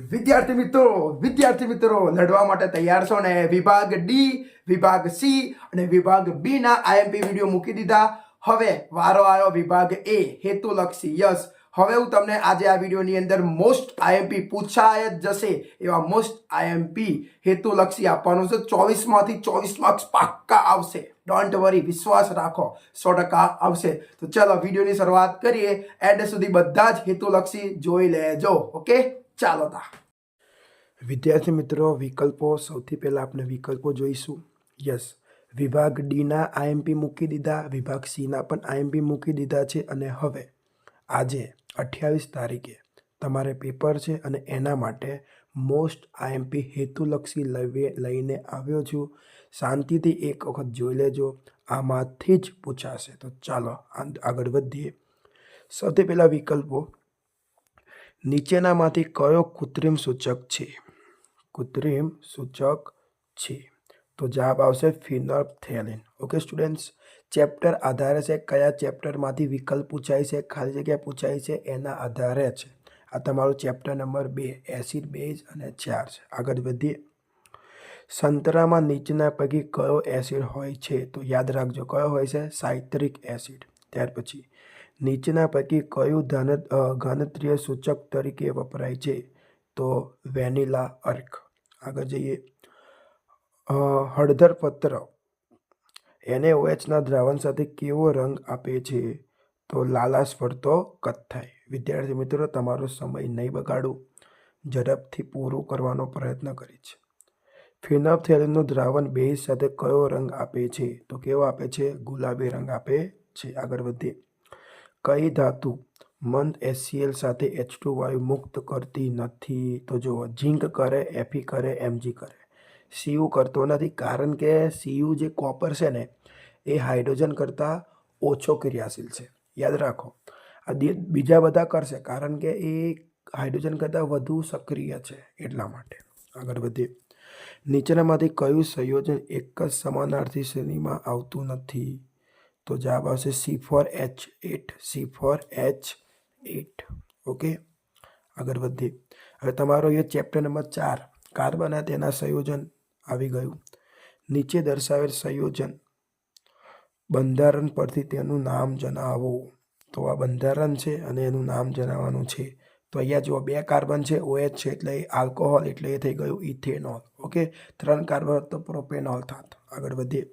વિદ્યાર્થી મિત્રો લડવા માટે તૈયાર છો ને? વિભાગ ડી, વિભાગ સી અને વિભાગ બી ના આઈએમપી વિડીયો મૂકી દીધા. હવે વારો આવ્યો વિભાગ એ, હેતુલક્ષી. યસ, હવે હું તમને આજે આ વિડીયોની અંદર મોસ્ટ આઈએમપી પૂછાય જ જશે એવા મોસ્ટ આઈએમપી હેતુલક્ષી આપવાનું છે. 24 માંથી 24 માર્ક્સ પાક્કા આવશે. ડોન્ટ વરી, વિશ્વાસ રાખો, 100% આવશે. તો ચલો વિડીયોની શરૂઆત કરીએ. એન્ડ સુધી બધા જ હેતુલક્ષી જોઈ લેજો. ઓકે, ચાલો તા. વિદ્યાર્થી મિત્રો, વિકલ્પો સૌથી પહેલાં આપણે વિકલ્પો જોઈશું. યસ, વિભાગ ડીના આઈએમપી મૂકી દીધા, વિભાગ સીના પણ આઈએમપી મૂકી દીધા છે. અને હવે આજે 28 તારીખે તમારે પેપર છે અને એના માટે મોસ્ટ આઈએમપી હેતુલક્ષી લઈને આવ્યો છું. શાંતિથી એક વખત જોઈ લેજો, આમાંથી જ પૂછાશે. તો ચાલો આગળ વધીએ. સૌથી પહેલાં વિકલ્પો, નીચેનામાંથી કયો કૃત્રિમ સૂચક છે? કૃત્રિમ સૂચક છે તો જવાબ આવશે ફિનોલ્ફથેલિન. ઓકે સ્ટુડન્ટ્સ, ચેપ્ટર આધારે છે, કયા ચેપ્ટરમાંથી વિકલ્પ પૂછાય છે, ખાલી જગ્યા પૂછાય છે એના આધારે છે. આ તમારું ચેપ્ટર નંબર 2 એસિડ, બેઝ અને ક્ષાર છે. આગળ વધીએ. સંતરામાં નીચેના પૈકી કયો એસિડ હોય છે? તો યાદ રાખજો, કયો હોય છે? Citric acid. ત્યાર પછી નીચેના પૈકી કયું ઘનત્રીય સૂચક તરીકે વપરાય છે? તો વેનિલા અર્ક. આગળ જઈએ. હળદર પત્ર NaOHના દ્રાવણ સાથે કેવો રંગ આપે છે? તો લાલાશ ભરતો કથ્થાઈ. વિદ્યાર્થી મિત્રો, તમારો સમય નહીં બગાડું, ઝડપથી પૂરું કરવાનો પ્રયત્ન કરીશ. ફિનોલ્ફથેલિનનું દ્રાવણ બેઝ સાથે કયો રંગ આપે છે? તો કેવો આપે છે? ગુલાબી રંગ આપે છે. આગળ વધીએ. કઈ ધાતુ મંદ HCl સાથે H2 વાયુ મુક્ત કરતી નથી? તો જુઓ, ઝીંક કરે, Fe કરે, Mg કરે. Cu કરતો નથી, કારણ કે Cu જે કોપર છે ને એ હાઇડ્રોજન કરતાં ઓછો ક્રિયાશીલ છે. યાદ રાખો, આ બીજા બધા કરશે કારણ કે એ હાઇડ્રોજન કરતાં વધુ સક્રિય છે, એટલા માટે. આગળ વધીએ. નીચેનામાંથી કયું સંયોજન એક જ સમાનાર્થી શ્રેણીમાં આવતું નથી? તો જવાબ આવશે C4H8. C4H8. ઓકે, આગળ વધીએ. હવે તમારો એ ચેપ્ટર નંબર 4 કાર્બન અને તેના સંયોજન આવી ગયું. નીચે દર્શાવેલ સંયોજન બંધારણ પરથી તેનું નામ જણાવો. તો આ બંધારણ છે અને એનું નામ જણાવવાનું છે. તો અહીંયા જુઓ, 2 કાર્બન છે, OH છે એટલે આલ્કોહોલ, એટલે એ થઈ ગયું ઇથેનોલ. ઓકે, 3 કાર્બન તો પ્રોપેનોલ થાત. આગળ વધીએ.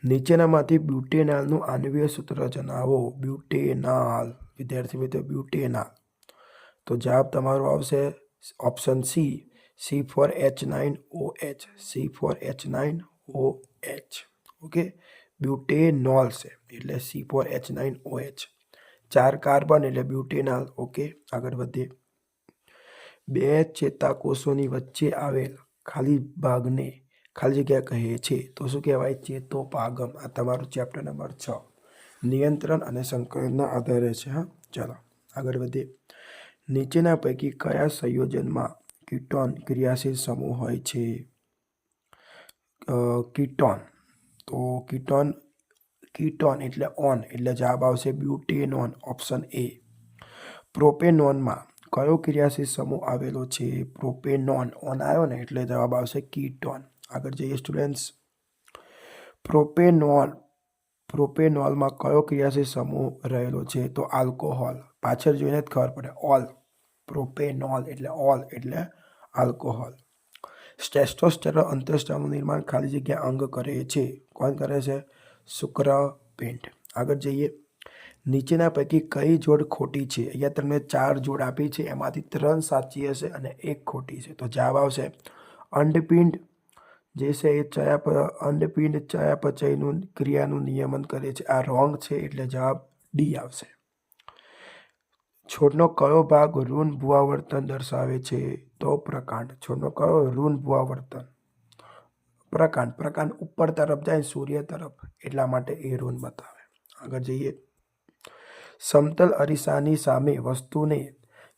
નીચેનામાંથી બ્યુટેનાલનું આણ્વિય સૂત્ર જણાવો. બ્યુટેનાલ. વિદ્યાર્થી મિત્રો, બ્યુટેનાલ. તો જવાબ તમારો આવશે option C, C4H9OH. C4H9OH. Okay, butanol છે એટલે C4H9OH. 4 કાર્બન એટલે બ્યુટેનાલ. ઓકે, આગળ વધીએ. 2 ચેતાકોષોની વચ્ચે આવેલ ખાલી ભાગને ખાલી જગ્યા કહે છે તો શું કહેવાય? ચેતોપાગમ. આ તમારું ચેપ્ટર નંબર 6 નિયંત્રણ અને સંકલનના આધારે છે. હા, ચાલો આગળ વધીએ. નીચેના પૈકી કયા સંયોજનમાં કીટોન ક્રિયાશીલ સમૂહ હોય છે? કીટોન. તો કીટોન એટલે ઓન, એટલે જવાબ આવશે બ્યુટેનોન. Option A. પ્રોપેનોનમાં કયો ક્રિયાશીલ સમૂહ આવેલો છે? પ્રોપેનોન. ઓન આવ્યો ને એટલે જવાબ આવશે કીટોન. આગળ જઈએ સ્ટુડન્ટ્સ. પ્રોપેનોલમાં કયો ક્રિયાશીલ સમૂહ રહેલો છે? તો આલ્કોહોલ. પાછળ જોઈને જ ખબર પડે, ઓલ. પ્રોપેનોલ એટલે ઓલ, એટલે આલ્કોહોલ. ટેસ્ટોસ્ટેરોન અંતઃસ્ત્રાવનું નિર્માણ ખાલી જગ્યા અંગ કરે છે. કોણ કરે છે? શુક્રપિંડ. આગળ જઈએ. નીચેના પૈકી કઈ જોડ ખોટી છે? અહીંયા તમને 4 જોડ આપી છે, એમાંથી 3 સાચી હશે અને 1 ખોટી છે. તો જવાબ આવશે અંડપિંડ જે છે એ અંડપિંડ ચયાપચયનું ક્રિયાનું નિયમન કરે છે. આ રોંગ છે એટલે જવાબ ડી આવશે. છોડનો કયો ભાગ ઋણ ભૂઆવર્તન દર્શાવે છે? તો પ્રકાંડ. છોડનો કયો ઋણ ભૂઆવર્તન? પ્રકાંડ. પ્રકાંડ ઉપર તરફ જાય સૂર્ય તરફ, એટલા માટે એ ઋણ બતાવે. આગળ જઈએ. સમતલ અરીસાની સામે વસ્તુને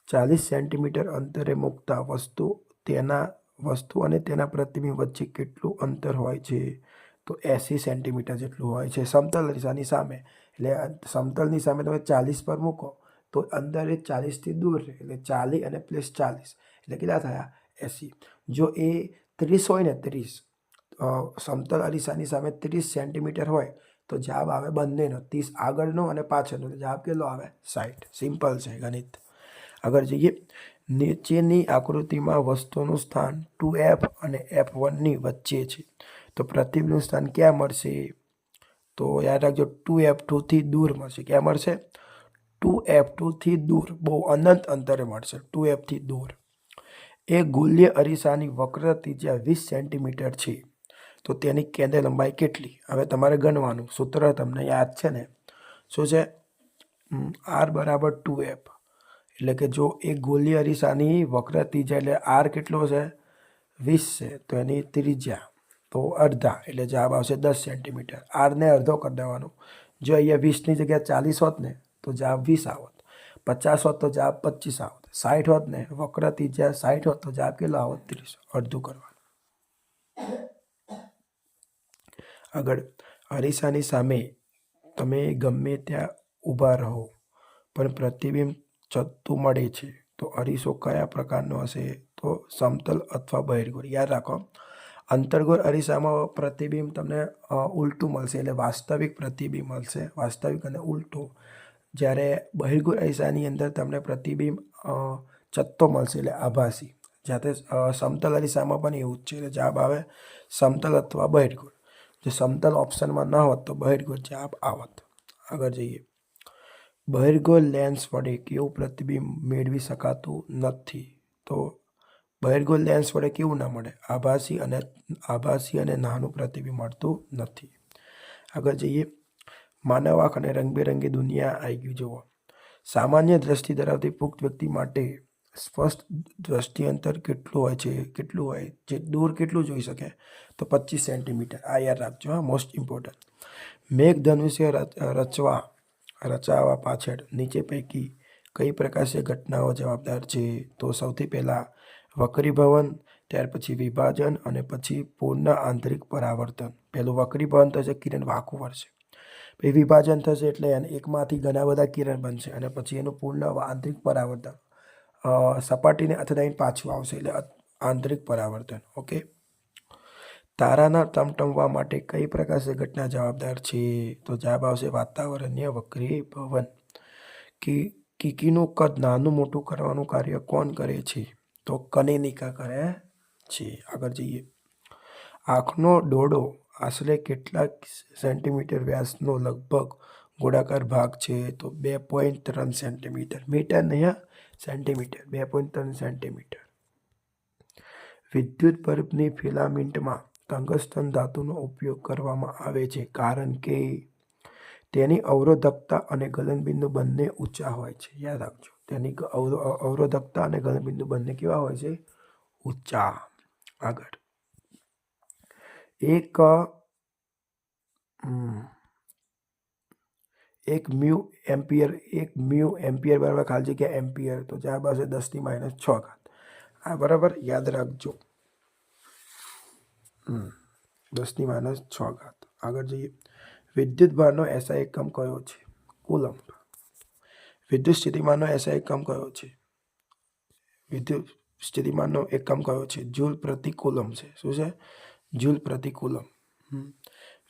40 સેન્ટીમીટર અંતરે મૂકતા વસ્તુ અને તેના પ્રતિબિંબ વચ્ચે કેટલું અંતર હોય છે? તો 80 સેન્ટીમીટર જેટલું હોય છે. સમતલ અરીસાની સામે એટલે સમતલની સામે તમે 40 પર મૂકો તો અંદર એ 40થી દૂર રહે એટલે 40 અને પ્લસ 40 એટલે કેટલા થયા 80. જો એ 30 હોય ને 30 સમતલ અરીસાની સામે 30 સેન્ટીમીટર હોય તો જવાબ આવે બંનેનો 30 આગળનો અને પાછળનો જવાબ કેટલો આવે 60. સિમ્પલ છે ગણિત. આગળ જઈએ. નીચેની આકૃતિમાં વસ્તુનું સ્થાન 2F અને F1ની વચ્ચે છે તો પ્રતિબિંબનું સ્થાન ક્યાં મળશે? તો યાદ રાખજો 2F2થી દૂર મળશે. ક્યાં મળશે? 2F2થી દૂર, બહુ અનંત અંતરે મળશે. 2Fથી દૂર. એ ગોલ્ય અરીસાની વક્ર ત્રિજ્યા 20 સેન્ટીમીટર છે તો તેની કેન્દ્ર લંબાઈ કેટલી? હવે તમારે ગણવાનું. સૂત્ર તમને યાદ છે ને, શું છે? R બરાબર 2F. એટલે કે જો એ ગોલ્ય અરીસાની વક્ર ત્રિજ્યા એટલે R કેટલો છે? 20 છે તો એની ત્રિજ્યા તો અડધા એટલે જવાબ આવશે 10 સેન્ટીમીટર. આરને અડધો કરી દેવાનો. જો અહીંયા 20ની જગ્યાએ 40 હોત ને તો જવાબ 20 આવત. 50 હોત તો જવાબ 25 આવત. 60 હોત ને વક્ર ત્રિજ્યા 60 હોત તો જવાબ કેટલો આવત? 30. અડધું કરવાનું. આગળ. અરીસાની સામે તમે ગમે ત્યાં ઊભા રહો પણ પ્રતિબિંબ ચડતું મળે છે તો અરીસો કયા પ્રકારનો હશે? તો સમતલ અથવા બહિર્ગોળ. યાદ રાખો, અંતર્ગોળ અરીસામાં પ્રતિબિંબ તમને ઉલટું મળશે એટલે વાસ્તવિક પ્રતિબિંબ મળશે, વાસ્તવિક અને ઉલટું. જ્યારે બહિર્ગોળ અરીસાની અંદર તમને પ્રતિબિંબ ચત્તો મળશે એટલે આભાસી. જાતે સમતલ અરીસામાં પણ એવું જ છે એટલે જવાબ આવે સમતલ અથવા બહિર્ગોળ. જો સમતલ ઓપ્શનમાં ન હોત તો બહિર્ગોળ જવાબ આવત. આગળ જઈએ. બહિર્ગોળ લેન્સ વડે કેવું પ્રતિબિંબ મેળવી શકાતું નથી? તો બહિર્ગોળ લેન્સ વડે કેવું ના મળે? આભાસી અને નાનું પ્રતિબિંબ મળતું નથી. આગળ જઈએ. માનવ આંખ અને રંગબેરંગી દુનિયા આવી ગયું. જુઓ, સામાન્ય દ્રષ્ટિ ધરાવતી પુખ્ત વ્યક્તિ માટે સ્પષ્ટ દ્રષ્ટિ અંતર કેટલું હોય છે? કેટલું હોય? જે દૂર કેટલું જોઈ શકે? તો 25 સેન્ટીમીટર. આ યાદ રાખજો, હા, મોસ્ટ ઇમ્પોર્ટન્ટ. મેઘધનુષ્ય રચાવવા પાછળ નીચે પૈકી કઈ પ્રકાશીય ઘટનાઓ જવાબદાર છે? તો સૌથી પહેલાં વક્રીભવન, ત્યાર પછી વિભાજન અને પછી પૂર્ણ આંતરિક પરાવર્તન. પહેલું વક્રીભવન થશે, કિરણ વાંકું વળશે. પછી વિભાજન થશે એટલે એકમાંથી ઘણા બધા કિરણ બનશે અને પછી એનું પૂર્ણ આંતરિક પરાવર્તન, સપાટીને અથડાઈને પાછું આવશે એટલે આંતરિક પરાવર્તન. ઓકે. તારાના ટમટમવા માટે કઈ પ્રકાશીય ઘટના જવાબદાર છે? તો જવાબ આવશે વાતાવરણીય વક્રીભવન. કીકીનું કદ નાનું મોટું કરવાનું કાર્ય કોણ કરે છે? તો કનેનિકા કરે છે. આગળ જઈએ. આંખનો દોરડો આશરે કેટલા સેન્ટીમીટર વ્યાસનો લગભગ ગોળાકાર ભાગ છે? તો 2.3 સેન્ટીમીટર. મીટર નહીં, સેન્ટીમીટર. 2.3 સેન્ટીમીટર. વિદ્યુત બલ્બની ફિલામેન્ટમાં ટંગસ્ટન ધાતુનો ઉપયોગ કરવામાં આવે છે કારણ કે તેની અવરોધકતા અને ગલનબિંદુ બંને ઊંચા હોય છે. યાદ રાખજો, તેની અવરોધકતા અને ગલનબિંદુ બંને કેવા હોય છે? ઊંચા. આગળ. એક મ્યુ એમ્પિયર બરાબર ખાલી જગ્યા એમ્પિયર તો જવાબ આવશે 10⁻⁶. આ બરાબર યાદ રાખજો. 10⁻⁶. આગળ જઈએ. વિદ્યુત ભારનો એસઆઈ એકમ કયો છે? કુલમ્બ. વિદ્યુત સ્થિતિમાનનો એસઆઈ એકમ કયો છે? વિદ્યુત સ્થિતિમાનનો એકમ કયો છે? જૂલ પ્રતિ કુલમ છે. શું છે? જૂલ પ્રતિ કુલમ.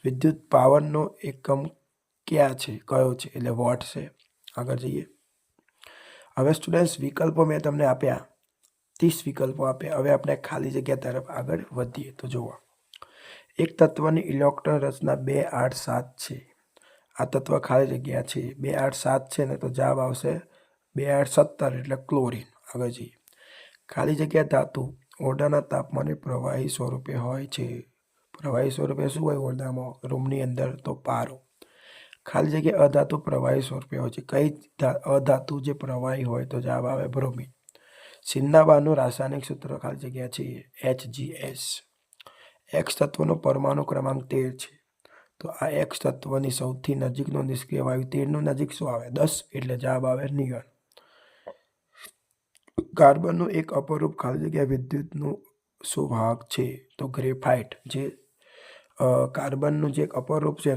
વિદ્યુત પાવરનો એકમ ક્યાં છે? કયો છે? એટલે વોટ છે. આગળ જઈએ. હવે સ્ટુડન્ટ્સ, વિકલ્પો મેં તમને આપ્યા, 30 વિકલ્પો આપ્યા. હવે આપણે ખાલી જગ્યા તરફ આગળ વધીએ. તો જુઓ, એક તત્વની ઇલેક્ટ્રોન રચના 2 8 7 છે. આ તત્વ ખાલી જગ્યા છે 2 8 7 છે ને તો જવાબ આવશે 2 8 17 એટલે ક્લોરીન. આગળ જઈએ. ખાલી જગ્યા ધાતુ ઓરડાના તાપમાને પ્રવાહી સ્વરૂપે હોય છે. પ્રવાહી સ્વરૂપે શું હોય ઓરડામાં, રૂમની અંદર? તો પારો. ખાલી જગ્યા અધાતુ પ્રવાહી સ્વરૂપે હોય છે. કઈ અધાતુ જે પ્રવાહી હોય? તો જવાબ આવે બ્રોમિન. સિન્નાબારનું રાસાયણિક સૂત્ર ખાલી જગ્યા છે HGS. એક્સ તત્વનો પરમાણુ ક્રમાંક 13 છે. તો આ એક્સ તત્વની સૌથી નજીકનો નિષ્ક્રિય વાયુ 13નું નજીક શું આવે? 10 એટલે જવાબ આવે નિયન. કાર્બનનું એક અપરૂપ ખાલી જગ્યા વિદ્યુતનું શું વાહક છે? તો ગ્રેફાઇટ. જે કાર્બનનું જે એક અપરૂપ છે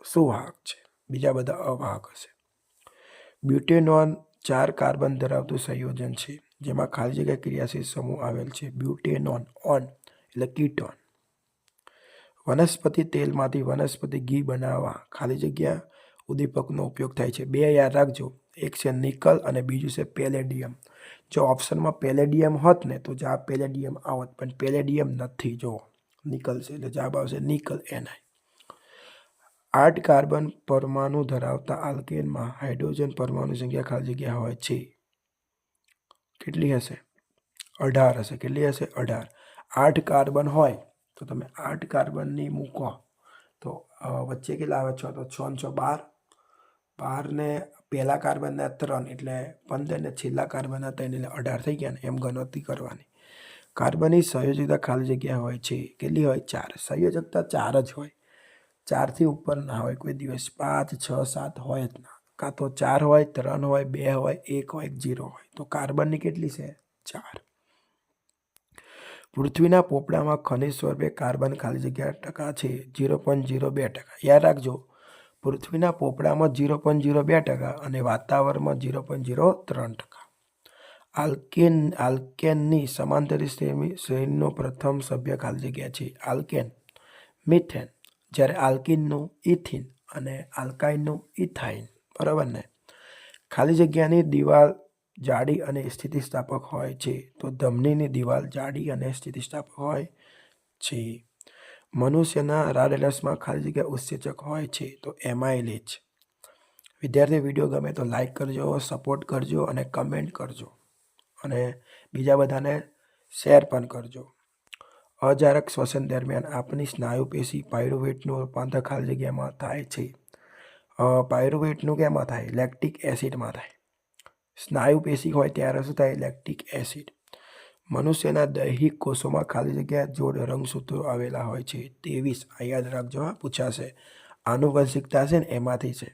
શું વાહક છે? બીજા બધા અવાહક હશે. બ્યુટેનોન 4 કાર્બન ધરાવતું સંયોજન છે જેમાં ખાલી જગ્યા ક્રિયાશીલ સમૂહ આવેલ છે. બ્યુટેનોન ઓન એટલે કીટોન. વનસ્પતિ તેલમાંથી વનસ્પતિ ઘી બનાવવા ખાલી જગ્યા ઉદ્દીપકનો ઉપયોગ થાય છે. 2 યાદ રાખજો, એક છે નિકલ અને બીજું છે પેલેડિયમ. જો ઓપ્શનમાં પેલેડિયમ હોત ને તો જવાબ પેલેડિયમ આવત, પણ પેલેડિયમ નથી. જો નિકલ છે એટલે જવાબ આવશે નિકલ Ni. 8 કાર્બન પરમાણુ ધરાવતા આલ્કેનમાં હાઇડ્રોજન પરમાણુ સંખ્યા ખાલી જગ્યા હોય છે. કેટલી હશે? 18 હશે. કેટલી હશે? 18. 8 કાર્બન હોય તો તમે 8 કાર્બનની મૂકો તો વચ્ચે કેટલા આવે? 6 તો 6 ને 6 12. 12 ને પહેલા કાર્બનના 3 એટલે 15 ને છેલ્લા કાર્બનના 3 એટલે 18 થઈ ગયા ને. એમ ગણતરી કરવાની. કાર્બનની સંયોજકતા ખાલી જગ્યા હોય છે. કેટલી હોય? 4. સંયોજકતા 4 જ હોય. 4થી ઉપર ના હોય કોઈ દિવસ. 5, 6, 7 હોય જ ના. કાં તો 4 હોય, 3 હોય, 2 હોય, 1 હોય, 0 હોય. તો કાર્બનની કેટલી છે? 4. પૃથ્વીના પોપડામાં ખનિજ સ્વરૂપે કાર્બન ખાલી જગ્યા ટકા છે 0.02%. યાદ રાખજો, પૃથ્વીના પોપડામાં 0.02% અને વાતાવરણમાં 0.03%. આલ્કેનની સમાંતરી શ્રેણીનો પ્રથમ સભ્ય ખાલી જગ્યા છે આલ્કેન, મિથેન, જ્યારે આલ્કીનનું ઇથિન અને આલ્કાઇનનું ઇથાઇન. બરાબર ને? ખાલી જગ્યાની દિવાલ જાડી અને સ્થિતિસ્થાપક હોય છે તો ધમનીની દિવાલ જાડી અને સ્થિતિસ્થાપક હોય છે. મનુષ્યના લાળરસમાં ખાલી જગ્યા ઉત્સેચક હોય છે તો એમાઇલેજ. વિદ્યાર્થી, વિડીયો ગમે તો લાઈક કરજો, સપોર્ટ કરજો અને કમેન્ટ કરજો અને બીજા બધાને શેર પણ કરજો. અજારક શ્વસન દરમિયાન આપણી સ્નાયુ પેશી પાયરુવેટનું રૂપાંતર ખાલી જગ્યામાં થાય છે. પાયરુવેટનું કેમાં થાય? લેક્ટિક એસિડમાં થાય. સ્નાયુ પેશી હોય ત્યારે શું થાય? Lactic acid. મનુષ્યના દૈહિક કોષોમાં ખાલી જગ્યા જોડ રંગસૂત્રો આવેલા હોય છે 23. આ યાદ રાખજો, હા, પૂછાશે. આનુવંશિકતા છે ને એમાંથી છે.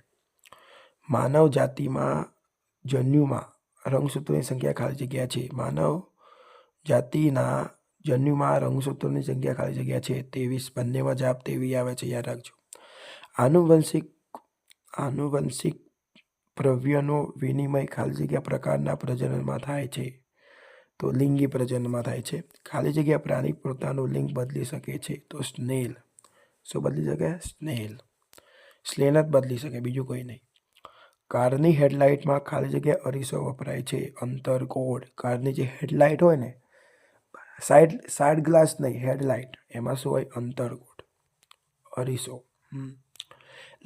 માનવ જાતિમાં જન્યુમાં રંગસૂત્રોની સંખ્યા ખાલી જગ્યા છે. માનવ જાતિના જન્યુમાં રંગસૂત્રોની સંખ્યા ખાલી જગ્યા છે 23. બંનેમાં જવાબ 23 આવે છે. યાદ રાખજો. આનુવંશિક પ્રવ્યનો વિનિમય ખાલી જગ્યા પ્રકારના પ્રજનનમાં થાય છે તો લિંગી પ્રજનનમાં થાય છે. ખાલી જગ્યા પ્રાણી પોતાનું લિંગ બદલી શકે છે તો સ્નેલ. શું બદલી શકે? સ્નેલ. સ્નેલ જ બદલી શકે, બીજું કોઈ નહીં. કારની હેડલાઇટમાં ખાલી જગ્યા અરીસો વપરાય છે. અંતરગોળ. કારની જે હેડલાઇટ હોય ને, સાઈડ ગ્લાસ નહીં, હેડલાઇટ, એમાં શું હોય? અંતરગોળ, અરીસો.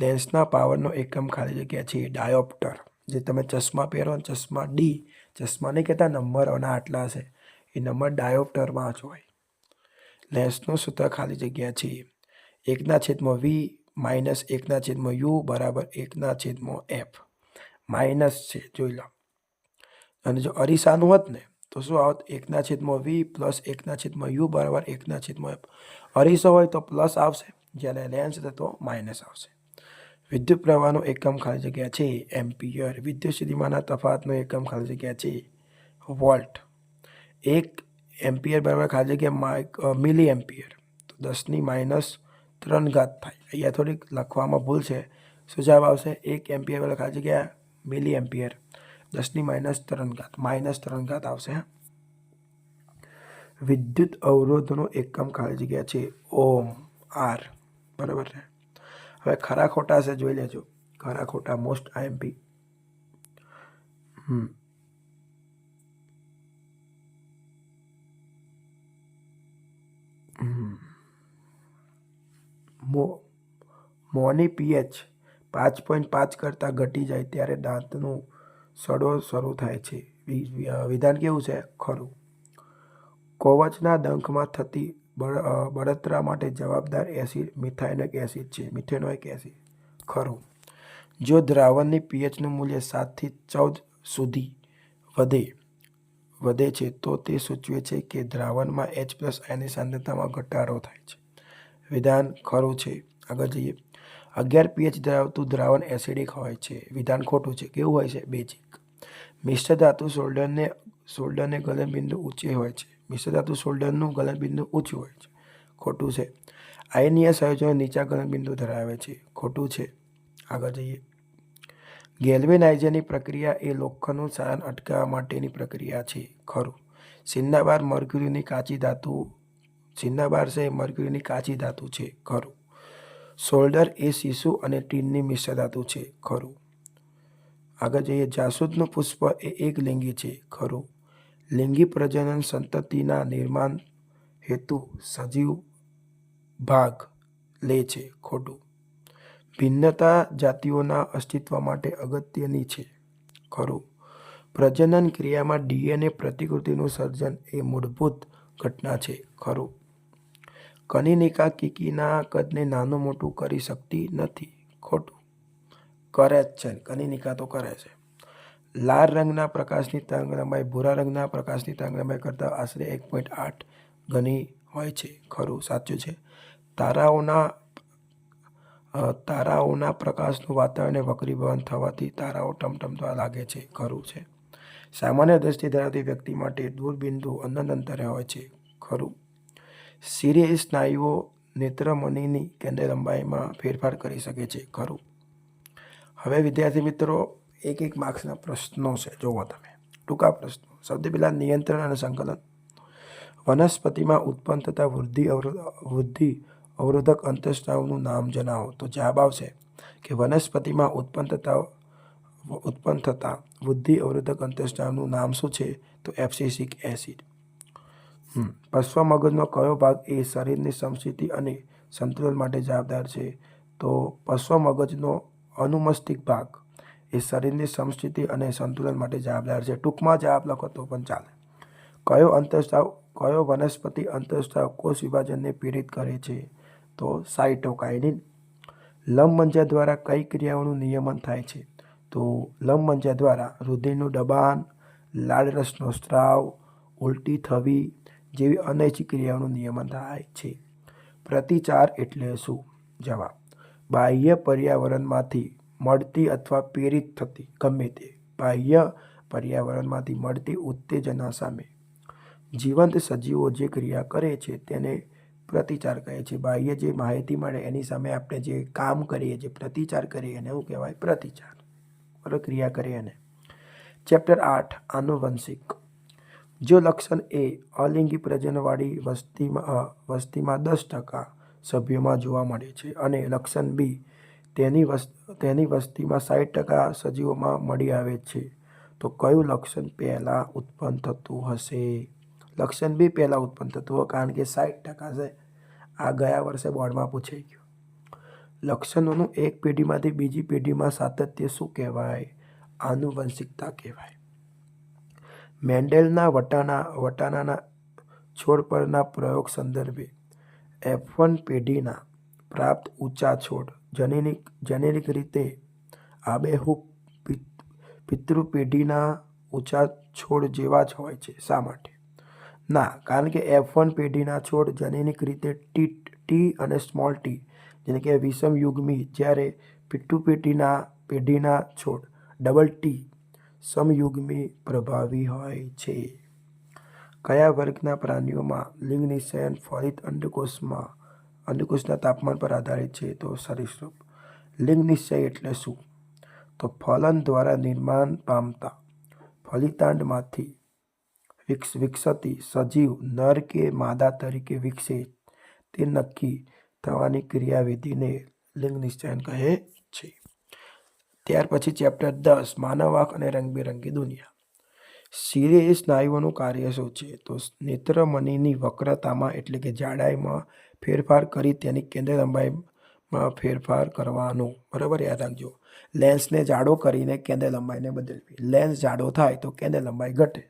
લેન્સના પાવરનો એકમ ખાલી જગ્યા છે ડાયોપ્ટર. જે તમે ચશ્મા પહેરો ને, ચશ્મા ડી, ચશ્મા નહીં કહેતા નંબરોના આટલા છે, એ નંબર ડાયોપ્ટરમાં જ હોય. લેન્સનું સૂત્ર ખાલી જગ્યા છે 1/v માઇનસ 1/u બરાબર 1/f. માઇનસ છે, જોઈ લો. અને જો અરીસાનું હોત ને તો શું આવત? 1/v પ્લસ 1/u બરાબર 1/f. અરીસો હોય તો પ્લસ આવશે, જ્યારે લેન્સ હતો તો માઇનસ આવશે. વિદ્યુત પ્રવાહનો એકમ ખાલી જગ્યા છે એમ્પિયર. વિદ્યુત સ્થિતિમાનના તફાવતનો એકમ ખાલી જગ્યા છે વોલ્ટ. 1 એમ્પિયર બરાબર ખાલી જગ્યા મિલી એમ્પિયર. તો 10⁻³ થાય. અહીંયા થોડીક લખવામાં ભૂલ છે. શું જવાબ આવશે? 1 એમ્પિયર બરાબર ખાલી જગ્યા મિલી એમ્પિયર, 10⁻³ -3 આવશે. વિદ્યુત અવરોધનો એકમ ખાલી જગ્યા છે ઓમ, આર. બરાબર ને? હવે ખરા ખોટા છે, જોઈ લેજો. ખરા ખોટા મોસ્ટ આઈએમપી. મોંની પીએચ 5.5 કરતાં ઘટી જાય ત્યારે દાંતનું સડો શરૂ થાય છે. વિધાન કેવું છે? ખરું. કવચના ડંખમાં થતી બળતરા માટે જવાબદાર એસિડ મિથાઇલિક એસિડ છે. Methanoic acid. ખરું. જો દ્રાવણની પીએચનું મૂલ્ય 7 થી 14 સુધી વધે છે તો તે સૂચવે છે કે દ્રાવણમાં H+ આયનની સાંદ્રતામાં ઘટાડો થાય છે. વિધાન ખરું છે. આગળ જઈએ. 11 pH ધરાવતું દ્રાવણ એસિડિક હોય છે. વિધાન ખોટું છે. કેવું હોય છે? બેઝિક. મિશ્ર ધાતુ શોલ્ડરને ગલનબિંદુ ઊંચે હોય છે. મિશ્ર ધાતુ શોલ્ડરનું ગલનબિંદુ ઊંચું હોય છે. ખોટું છે. આયનીય સંયોજનો નીચા ગલનબિંદુ ધરાવે છે. ખોટું છે. આગળ જઈએ. ગેલ્વેનાઇઝરની પ્રક્રિયા એ લોખંડનું શાન અટકાવવા માટેની પ્રક્રિયા છે. ખરું. સિન્નાબાર મર્ક્યુરીની કાચી ધાતુ છે. ખરું. સોલ્ડર એ શીશુ અને ટીનની મિશ્ર ધાતુ છે. ખરું. આગળ જઈએ. જાસૂદનું પુષ્પ એ એકલિંગી છે. ખરું. લિંગી પ્રજનન સંતતિના નિર્માણ હેતુ સજીવ ભાગ લે છે. ખોટું. ભિન્નતા જાતિઓના અસ્તિત્વ માટે અગત્યની છે. ખરું. પ્રજનન ક્રિયામાં ડીએનએ પ્રતિકૃતિનું સર્જન એ મૂળભૂત ઘટના છે. ખરું. કનિનિકા કીકીના કદને નાનું મોટું કરી શકતી નથી. ખોટું. કરે જ છે. કનિનિકા તો કરે છે. લાલ રંગના પ્રકાશની તરંગલંબાઈ ભૂરા રંગના પ્રકાશની તરંગલંબાઈ કરતાં આશરે 1.8 ગણી હોય છે. ખરું. સાચું છે. તારાઓના પ્રકાશનું વાતાવરણને વક્રીભવન થવાથી તારાઓ ટમટમવા લાગે છે. ખરું છે. સામાન્ય દ્રષ્ટિ ધરાવતી વ્યક્તિ માટે દૂરબિંદુ અનંત અંતરે હોય છે. ખરું. શિરીય સ્નાયુઓ નેત્રમણીની કેન્દ્રલંબાઈમાં ફેરફાર કરી શકે છે. ખરું. હવે વિદ્યાર્થી મિત્રો એક માર્ક્સના પ્રશ્નો છે. જોવો તમે ટૂંકા પ્રશ્નો. સૌથી પહેલા નિયંત્રણ અને સંકલન. વનસ્પતિમાં ઉત્પન્ન થતા વૃદ્ધિ અવરોધક અંતઃસ્ત્રાવનું નામ જણાવો. તો જવાબ આવશે કે વનસ્પતિમાં ઉત્પન્ન થતા વૃદ્ધિ અવરોધક અંતઃસ્ત્રાવનું નામ શું છે? તો એબ્સિસિક એસિડ. પશ્વ મગજનો કયો ભાગ એ શરીરની સમસ્થિતિ અને સંતુલન માટે જવાબદાર છે? તો પશ્વ મગજનો અનુમસ્તિષ્ક ભાગ એ શરીરની સમસ્થિતિ અને સંતુલન માટે જવાબદાર છે. ટૂંકમાં જવાબ લખો તો પણ ચાલે. કયો વનસ્પતિ અંતઃસ્ત્રાવ કોષ વિભાજનને પીડિત કરે છે? તો સાયટોકાઇનિન. લંબમજ્જા દ્વારા કઈ ક્રિયાઓનું નિયમન થાય છે? તો લંબમજ્જા દ્વારા રુધિરનું દબાણ, લાળરસનો સ્ત્રાવ, ઉલટી થવી જેવી અનૈચ્છિક ક્રિયાઓનું નિયમન થાય છે. પ્રતિચાર એટલે શું? જવાબ બાહ્ય પર્યાવરણમાંથી મળતી અથવા પ્રેરિત થતી ગમે તે બાહ્ય પર્યાવરણમાંથી મળતી ઉત્તેજના સામે જીવંત સજીવો જે ક્રિયા કરે છે તેને પ્રતિચાર કહે છે. બાહ્ય જે માહિતી મળે એની સામે આપણે જે કામ કરીએ, જે પ્રતિચાર કરીએ એને શું કહેવાય? પ્રતિચાર. બરાબર, ક્રિયા કરીએ એને. ચેપ્ટર 8 આનુવંશિક. જો લક્ષણ એ અલિંગી પ્રજનનવાળી વસ્તીમાં 10% સભ્યોમાં જોવા મળે છે અને લક્ષણ બી તેની વસ્તીમાં 60% સજીવોમાં મળી આવે છે, તો કયું લક્ષણ પહેલાં ઉત્પન્ન થતું હશે? લક્ષણ બી પહેલાં ઉત્પન્ન થતું હોય, કારણ કે 60% છે. આ ગયા વર્ષે બોર્ડમાં પૂછાઈ ગયું. લક્ષણોનું એક પેઢીમાંથી બીજી પેઢીમાં સાતત્ય શું કહેવાય? આનુવંશિકતા કહેવાય. મેન્ડેલના વટાણાના છોડ પરના પ્રયોગ સંદર્ભે F1 પેઢીના પ્રાપ્ત ઊંચા છોડ જેનેરિક રીતે આબેહૂબ પિતૃ પેઢીના ઊંચા છોડ જેવા જ હોય છે. શા માટે? ના, કારણ કે F1 પેઢીના છોડ જેનેરિક રીતે ટી અને સ્મોલ ટી જેને કે વિષમયુગ્મી, જ્યારે પિતૃ પેઢીના છોડ ડબલ ટી સમયુગ્મી પ્રભાવી હોય છે. કયા વર્ગના પ્રાણીઓમાં લિંગ નિશ્ચયન ફલિત અંડકોષના તાપમાન પર આધારિત છે? તો સરીસૃપ. લિંગ નિશ્ચય એટલે શું? તો ફલન દ્વારા નિર્માણ પામતા ફલિતાંડમાંથી વિકસતી સજીવ નર કે માદા તરીકે વિકસે તે નક્કી થવાની ક્રિયાવિધિને લિંગ નિશ્ચયન કહે છે. ત્યાર પછી ચેપ્ટર 10 માનવ આંખ અને રંગબેરંગી દુનિયા. શિરીય સ્નાયુઓનું કાર્ય શું છે? તો નેત્રમણીની વક્રતામાં એટલે કે જાડાઈમાં ફેરફાર કરી તેની કેન્દ્ર લંબાઈમાં ફેરફાર કરવાનો. બરાબર, યાદ રાખજો. લેન્સને જાડો કરીને કેન્દ્ર લંબાઈને બદલવી. લેન્સ જાડો થાય તો કેન્દ્ર લંબાઈ ઘટે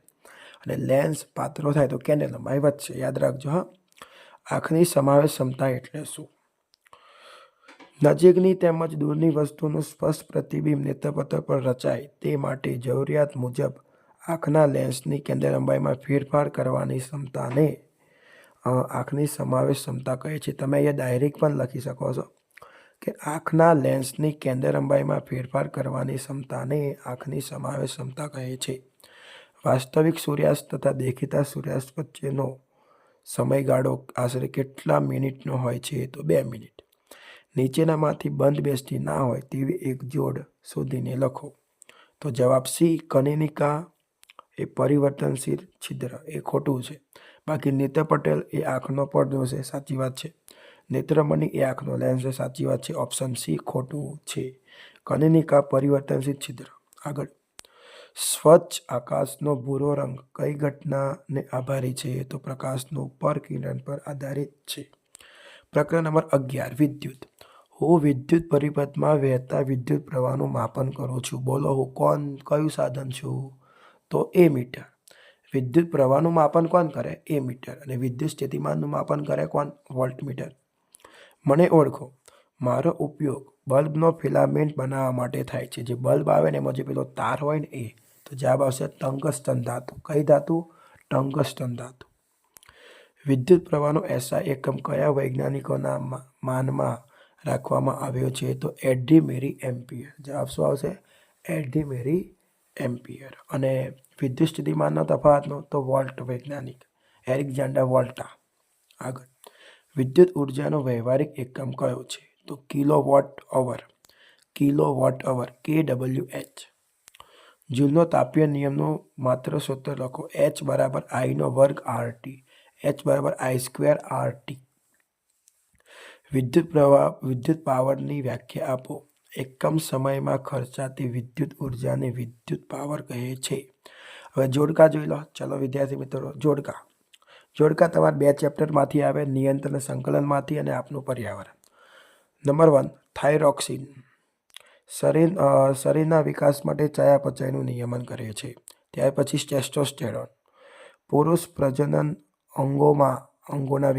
અને લેન્સ પાતળો થાય તો કેન્દ્ર લંબાઈ વધશે. યાદ રાખજો. હા. આંખની સમાવેશ ક્ષમતા એટલે શું? નજીકની તેમજ દૂરની વસ્તુનું સ્પષ્ટ પ્રતિબિંબ નેત્રપટલ પર રચાય તે માટે જરૂરિયાત મુજબ આંખના લેન્સની કેન્દ્ર લંબાઈમાં ફેરફાર કરવાની ક્ષમતાને આંખની સમાવેશ ક્ષમતા કહે છે. તમે અહીંયા ડાયરેક્ટ પણ લખી શકો છો કે આંખના લેન્સની કેન્દ્ર લંબાઈમાં ફેરફાર કરવાની ક્ષમતાને આંખની સમાવેશ ક્ષમતા કહે છે. વાસ્તવિક સૂર્યાસ્ત તથા દેખીતા સૂર્યાસ્ત વચ્ચેનો સમયગાળો આશરે કેટલા મિનિટનો હોય છે? તો 2 મિનિટ. નીચેનામાંથી બંધ બેસતી ના હોય તેવી એક જોડ શોધીને લખો. તો જવાબ સી કનિનિકા એ પરિવર્તનશીલ છિદ્ર એ ખોટું છે. બાકી નેત્ર પટેલ એ આંખનો પડદો છે, સાચી વાત છે. નેત્રમણિ એ આંખનો લેન્સ છે, સાચી વાત છે. ઓપ્શન સી ખોટું છે. કનિનિકા પરિવર્તનશીલ છિદ્ર. આગળ, સ્વચ્છ આકાશનો ભૂરો રંગ કઈ ઘટનાને આભારી છે? તો પ્રકાશનું પરકિરણ પર આધારિત છે. પ્રકરણ નંબર 11 વિદ્યુત. હું વિદ્યુત પરિપથમાં વહેતા વિદ્યુત પ્રવાહનું માપન કરું છું. બોલો હું કયું સાધન છું? તો એમીટર. વિદ્યુત પ્રવાહનું માપન કોણ કરે? એમીટર. અને વિદ્યુત સ્થિતિમાનનું માપન કરે કોણ? વોલ્ટમીટર. મને ઓળખો. મારો ઉપયોગ બલ્બનો ફિલામેન્ટ બનાવવા માટે થાય છે. જે બલ્બ આવે ને એમાં જે પેલો તાર હોય ને એ. તો જવાબ આવશે ટંગસ્ટન ધાતુ. કઈ ધાતુ? ટંગસ્ટન ધાતુ. વિદ્યુત પ્રવાહનો એસઆઈ એકમ કયા વૈજ્ઞાનિકોના માનમાં રાખવામાં આવ્યો છે? તો એડી મેરી એમ્પિયર. જવાબ શું આવશે? એડી મેરી એમ્પિયર. અને વિદ્યુત સ્થિતિમાનનો તફાવતનો તો વોલ્ટ વૈજ્ઞાનિક એલેક્ઝાન્ડર વોલ્ટા. આગળ, વિદ્યુત ઉર્જાનો વ્યવહારિક એકમ કયો છે? તો kilowatt hour. Kilowatt hour KWH. જૂલનો તાપીય નિયમનો માત્ર સૂત્ર લખો. H બરાબર I નો વર્ગ RT. H બરાબર I² RT. વિદ્યુત પાવરની વ્યાખ્યા આપો. એકમ સમયમાં ખર્ચાતી વિદ્યુત ઉર્જાને વિદ્યુત પાવર કહે છે. હવે જોડકા જોઈ લો. ચલો વિદ્યાર્થી મિત્રો, જોડકા તમારા 2 ચેપ્ટરમાંથી આવે, નિયંત્રણ સંકલનમાંથી અને આપનું પર્યાવરણ. Number 1 thyroxine. શરીરના વિકાસ માટે ચયાપચયનું નિયમન કરે છે. ત્યાર પછી ટેસ્ટોસ્ટેરોન. પુરુષ પ્રજનન અંગોના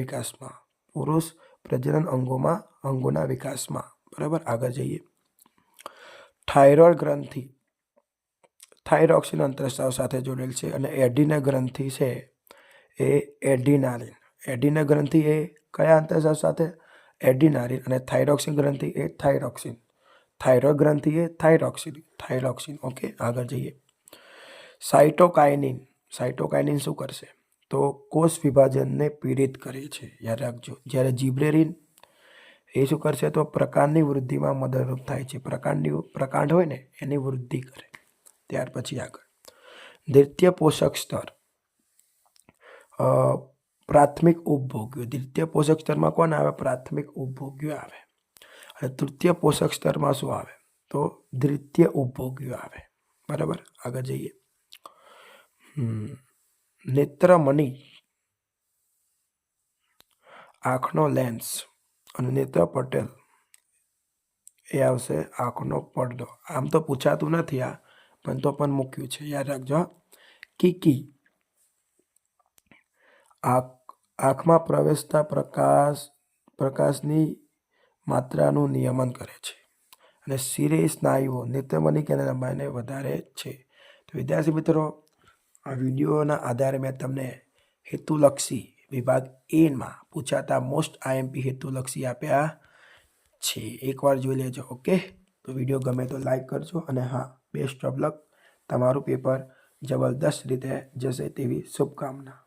વિકાસમાં. બરાબર, આગળ જઈએ. થાઇરોઇડ ગ્રંથિ થાઇરોક્સિન અંતઃસ્રાવ સાથે જોડેલ છે. અને એડિના ગ્રંથિ છે એ એડિનાલિન. એડિના ગ્રંથિ એ કયા અંતઃસ્રાવ સાથે? એડિનાલિન. અને થાઇરોક્સિન ગ્રંથિ એ થાઇરોક્સિન. થાઇરોઇડ ગ્રંથિ એ થાઇરોક્સિન. ઓકે, આગળ જઈએ. સાઇટોકાઇનિન શું કરશે? તો કોષ વિભાજનને પીડિત કરે છે, યાદ રાખજો. જ્યારે જીબ્રેલિન એ શું કરશે? તો પ્રકાંડની વૃદ્ધિમાં મદદરૂપ થાય છે. પ્રકાંડ હોય ને એની વૃદ્ધિ કરે. ત્યાર પછી આગળ, દ્વિતીય પોષક સ્તર. પ્રાથમિક ઉપભોગ્યો. દ્વિતીય પોષક સ્તરમાં કોણ આવે? પ્રાથમિક ઉપભોગ્યો આવે. અને તૃતીય પોષક સ્તરમાં શું આવે? તો દ્વિતીય ઉપભોગ્યો આવે. બરાબર, આગળ જઈએ. નેત્રમણિ આંખનો લેન્સ અને નેત્ર પટેલ એ આવશે આંખનો પડદો. આમ તો પૂછાતું નથી આ, પણ તો પણ મૂક્યું છે, યાદ રાખજો. કીકી આંખમાં પ્રવેશતા પ્રકાશની માત્રાનું નિયમન કરે છે. અને શિરે સ્નાયુઓ નેત્રમણિ કેન્દ્ર લંબાઈને વધારે છે. તો વિદ્યાર્થી મિત્રો, આ વિડીયોના આધારે મેં તમને હેતુલક્ષી વિભાગ એમાં પૂછાતા મોસ્ટ IMP હેતુલક્ષી આપ્યા છે. એકવાર જોઈ લેજો. ઓકે, તો વિડીયો ગમે તો લાઈક કરજો. અને હા, બેસ્ટ ઓફ લક. તમારું પેપર જબરદસ્ત રીતે જશે તેવી શુભકામના.